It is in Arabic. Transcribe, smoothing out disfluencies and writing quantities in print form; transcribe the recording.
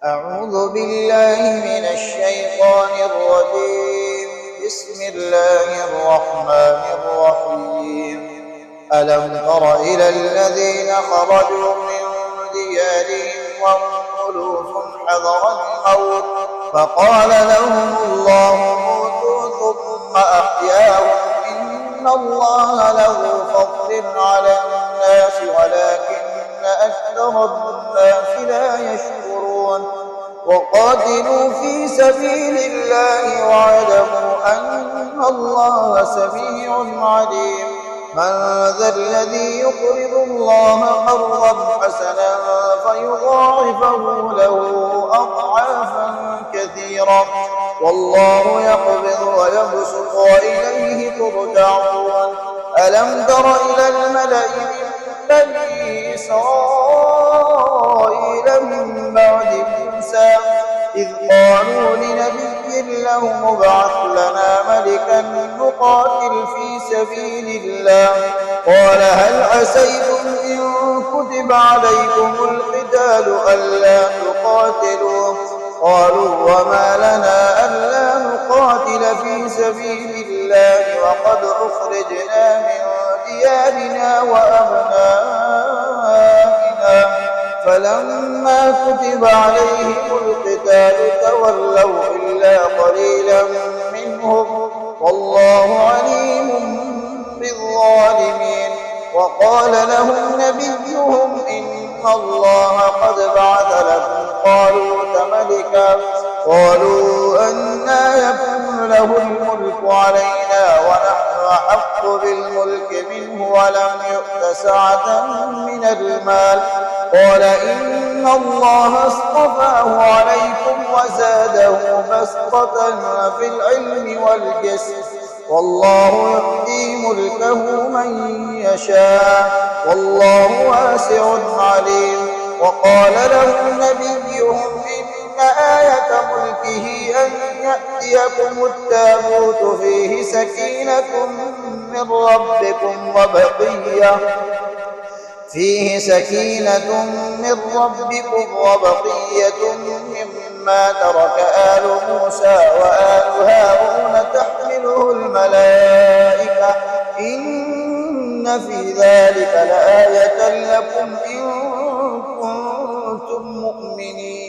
أعوذ بالله من الشيطان الرجيم. بسم الله الرحمن الرحيم. ألم تر إلى الذين خرجوا من ديارهم وهم ألوف حذر الموت فقال لهم الله موتوا ثم أحياهم إن الله له فضل على الناس ولكن أكثر الناس لا يشكرون. وقاتلوا في سبيل الله واعلموا أن الله سميع عليم. من ذا الذي يقرض الله قرضا حسنا فيضاعفه له أضعافا كثيرة والله يقبض ويبسط وإليه ترجعون. ألم تر إلى الملأ من بني إسرائيل من بعد موسى إذ قالوا لنبي له مبعث لنا ملكا نقاتل في سبيل الله قال هل عسيتم إن كتب عليكم القتال ألا تقاتلوا قالوا وما لنا ألا نقاتل في سبيل الله وقد أخرجنا من ديارنا وأبنائنا فلما كتب عليهم القتال تولوا إلا قليلا منهم والله عليم بالظالمين. وقال لهم نبيهم إن الله قد بعث لكم طالوت ملكا قالوا أنى يكون له الملك علينا ونحن أحق بالملك منه ولم يؤت سعة من المال قال إن الله اصطفاه عليكم وزاده بسطة في العلم والجسم والله يؤتي ملكه من يشاء والله واسع عليم. وقال لهم نبيهم إن آية ملكه أن يأتيكم التابوت فيه سكينة من ربكم وبقية مما ترك آل موسى وآل هارون تحمله الملائكة إن في ذلك لآية لكم إن كنتم مؤمنين.